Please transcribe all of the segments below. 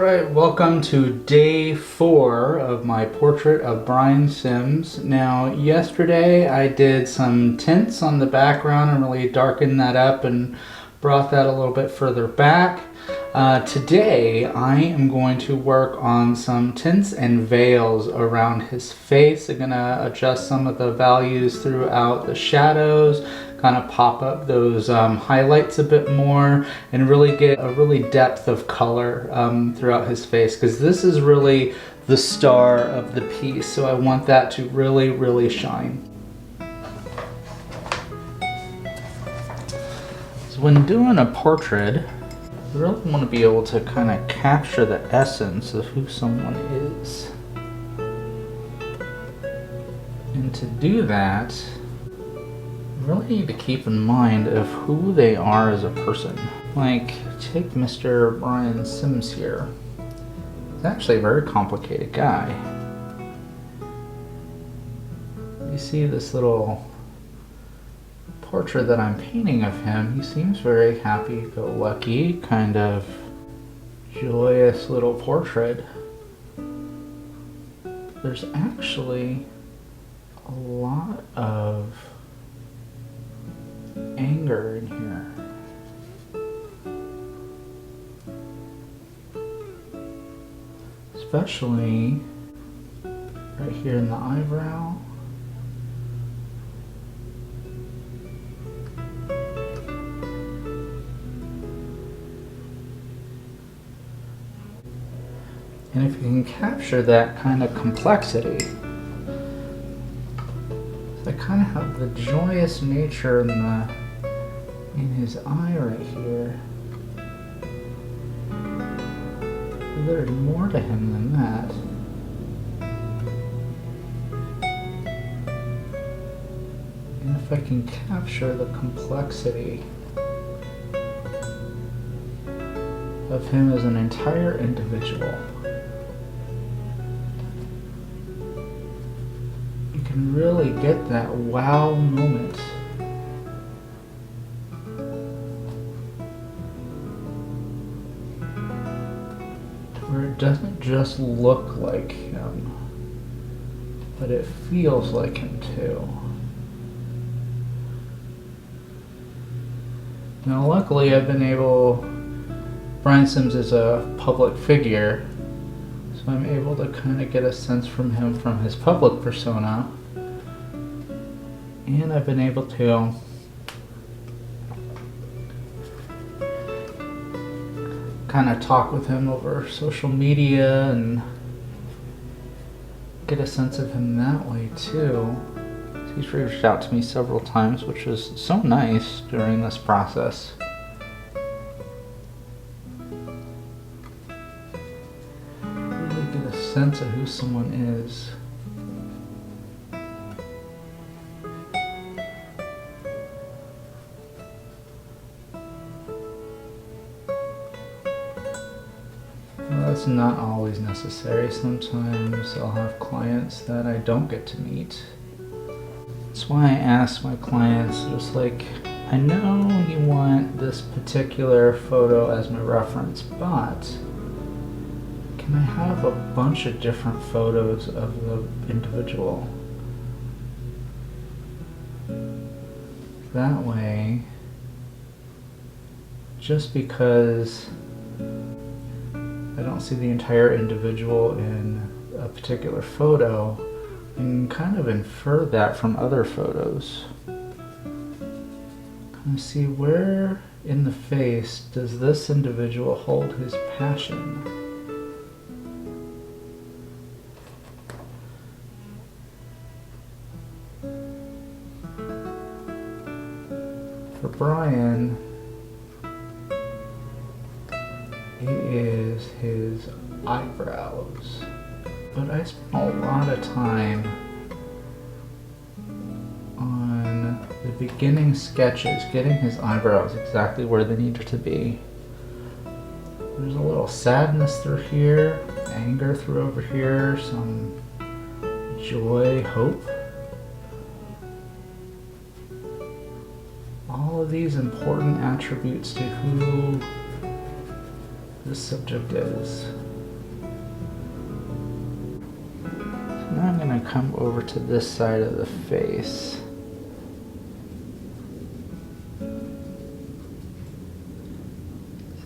Alright, welcome to day 4 of my portrait of Brian Sims. Now, yesterday I did some tints on the background and really darkened that up and brought that a little bit further back. Today I am going to work on some tints and veils around his face. I'm going to adjust some of the values throughout the shadows, kind of pop up those highlights a bit more, and really get a really depth of color throughout his face, because this is really the star of the piece, so I want that to really shine. So when doing a portrait, you really want to be able to kind of capture the essence of who someone is. And to do that, you really need to keep in mind of who they are as a person. Like, take Mr. Brian Sims here. He's actually a very complicated guy. You see this little portrait that I'm painting of him. He seems very happy-go-lucky, kind of joyous little portrait. There's actually a lot of anger in here. Especially right here in the eyebrow. And if you can capture that kind of complexity, I kind of have the joyous nature in his eye right here. But there's more to him than that. And if I can capture the complexity of him as an entire individual, can really get that wow moment. Where it doesn't just look like him, but it feels like him too. Now luckily Brian Sims is a public figure, so I'm able to kind of get a sense from him from his public persona. And I've been able to kind of talk with him over social media and get a sense of him that way too. He's reached out to me several times, which is so nice during this process. Really get a sense of who someone is. That's not always necessary. Sometimes I'll have clients that I don't get to meet. That's why I ask my clients, just like, I know you want this particular photo as my reference, but can I have a bunch of different photos of the individual? That way, just because I don't see the entire individual in a particular photo, and kind of infer that from other photos. Kind of see where in the face does this individual hold his passion. For Brian, it is his eyebrows. But I spent a lot of time on the beginning sketches, getting his eyebrows exactly where they needed to be. There's a little sadness through here, anger through over here, some joy, hope. All of these important attributes to who this subject is. to come over to this side of the face.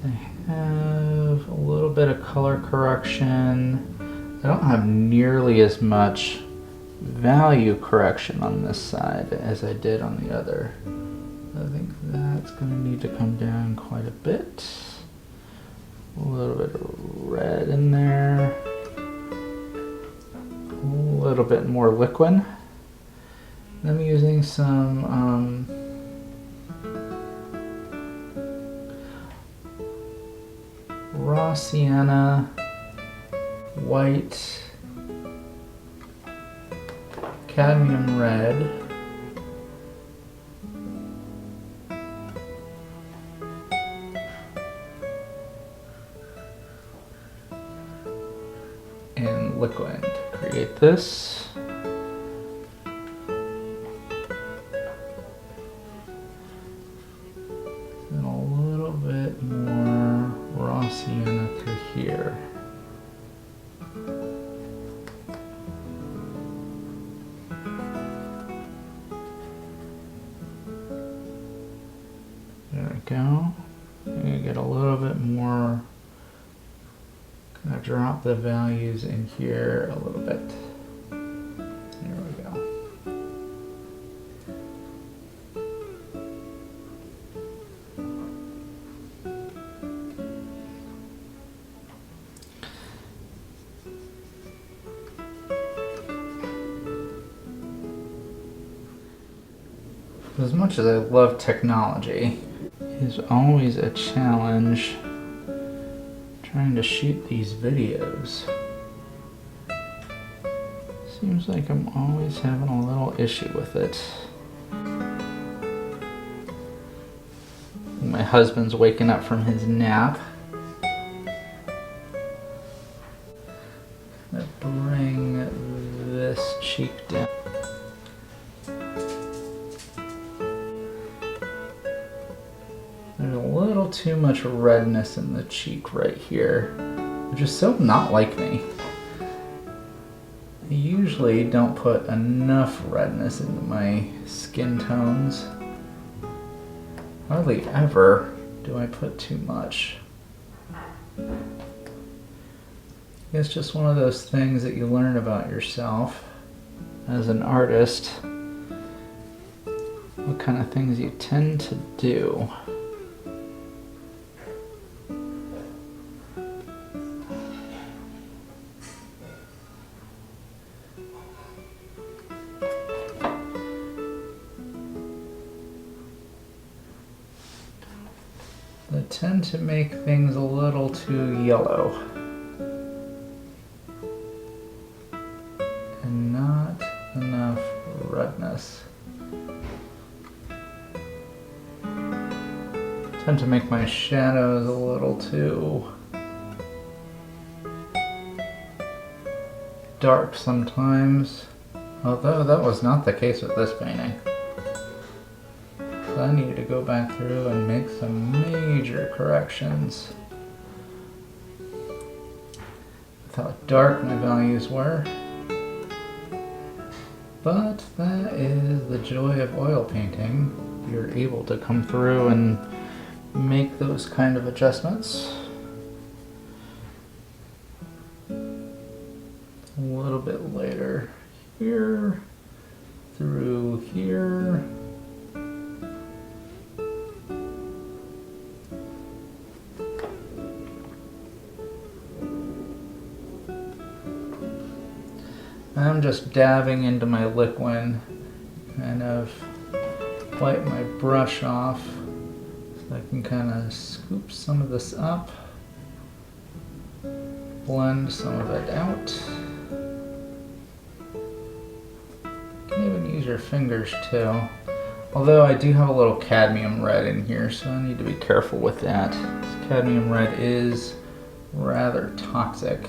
I have a little bit of color correction. I don't have nearly as much value correction on this side as I did on the other. I think that's going to need to come down quite a bit. A little bit of red in there. A little bit more liquid. I'm using some raw sienna, white, cadmium red, and liquid to create this. And a little bit more raw sienna through here. There we go. You get a little bit more. Gonna drop the values in here a little bit. There we go. As much as I love technology, it is always a challenge trying to shoot these videos. Seems like I'm always having a little issue with it. My husband's waking up from his nap. I'm gonna bring this cheek down. There's a little too much redness in the cheek right here, which is so not like me. I usually don't put enough redness into my skin tones. Hardly ever do I put too much. It's just one of those things that you learn about yourself as an artist. What kind of things you tend to do. I tend to make things a little too yellow and not enough redness. I tend to make my shadows a little too dark sometimes, although that was not the case with this painting. I need to go back through and make some major corrections with how dark my values were. But that is the joy of oil painting. You're able to come through and make those kind of adjustments. A little bit later here, through here. I'm just dabbing into my liquid, kind of wipe my brush off so I can kind of scoop some of this up, blend some of it out. You can even use your fingers too. Although I do have a little cadmium red in here, so I need to be careful with that. This cadmium red is rather toxic.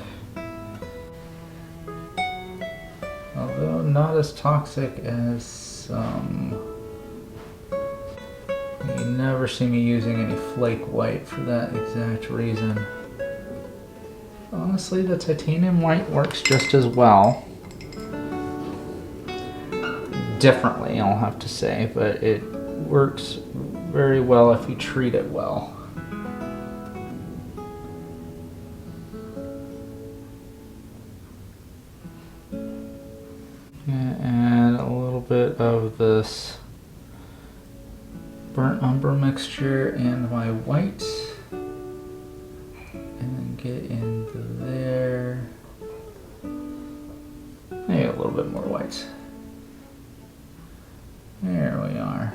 Although not as toxic as some. You never see me using any flake white for that exact reason. Honestly, the titanium white works just as well. differently, I'll have to say, but it works very well if you treat it well. Add a little bit of this burnt umber mixture and my white, and then get into there. Maybe a little bit more white. There we are.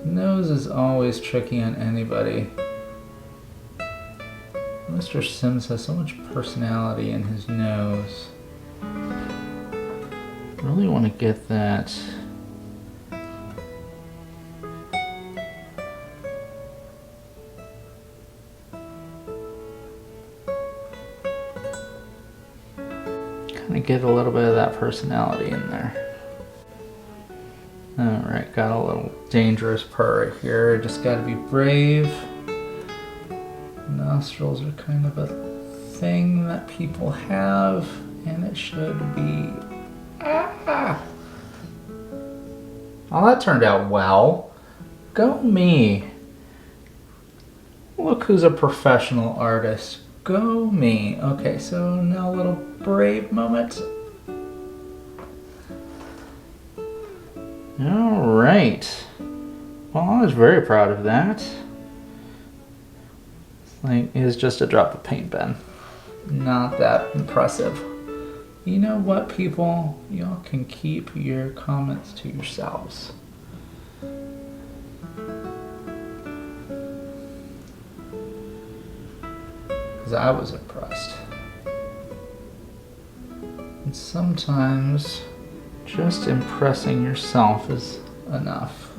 Nose is always tricky on anybody. Mr. Sims has so much personality in his nose. Really want to get that kind of get a little bit of that personality in there. Alright, got a little dangerous purr here. Just gotta be brave. Nostrils are kind of a thing that people have, and it should be... Ah! Well, that turned out well. Go me. Look who's a professional artist. Go me. Okay, so now a little brave moment. Alright. Well, I was very proud of that. Like, it was just a drop of paint pen. Not that impressive. You know what, people? Y'all can keep your comments to yourselves. Because I was impressed. And sometimes just impressing yourself is enough.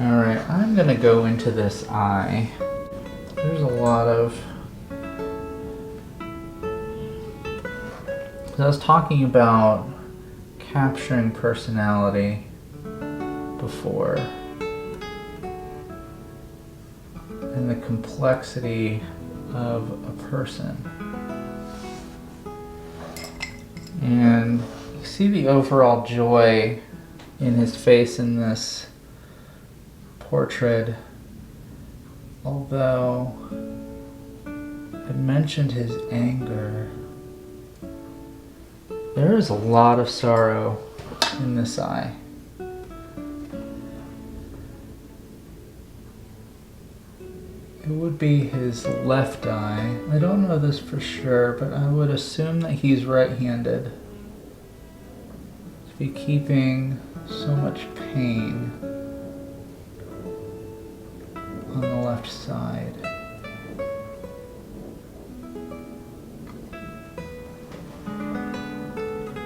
Alright, I'm gonna go into this eye. There's a lot of... I was talking about capturing personality before. And the complexity of a person. And you see the overall joy in his face in this portrait, although I mentioned his anger. There is a lot of sorrow in this eye. It would be his left eye. I don't know this for sure, but I would assume that he's right-handed. To be keeping so much pain on the left side.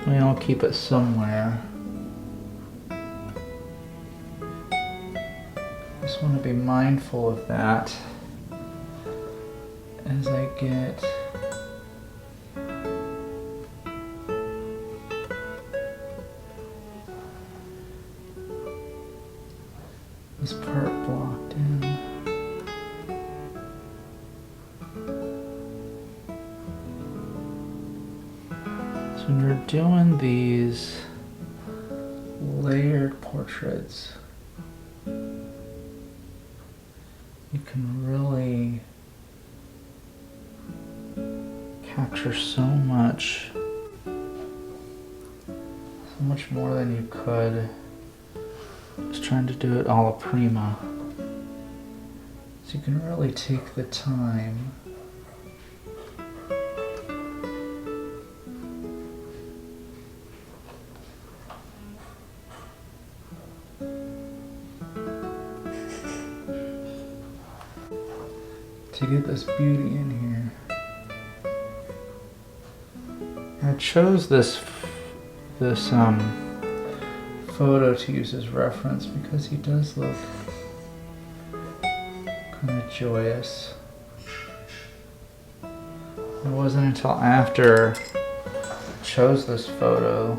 I mean, I'll keep it somewhere. Just want to be mindful of that as I get this part blocked in. So when you're doing these layered portraits, you can really capture so much more than you could just trying to do it alla prima. So you can really take the time to get this beauty in here. I chose this photo to use as reference because he does look kind of joyous. It wasn't until after I chose this photo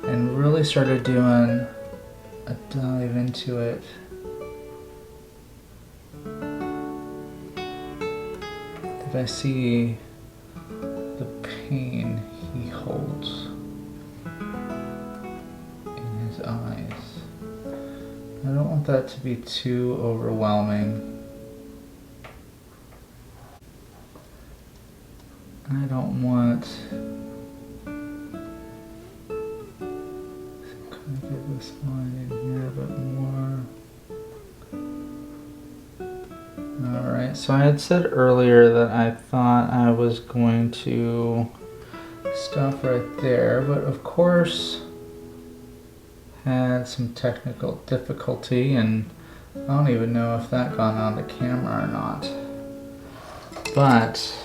and really started doing a dive into it. If I see the pain he holds in his eyes, I don't want that to be too overwhelming. I don't want to get this line in here a bit more. Alright, so I had said earlier that I thought I was going to stop right there, but of course had some technical difficulty, and I don't even know if that got onto camera or not. But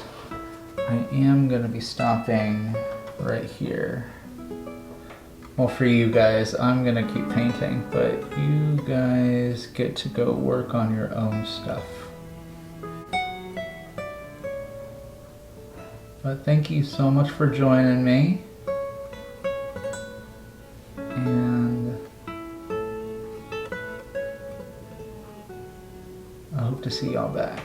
I am going to be stopping right here. Well, for you guys, I'm going to keep painting, but you guys get to go work on your own stuff. But thank you so much for joining me. And I hope to see y'all back.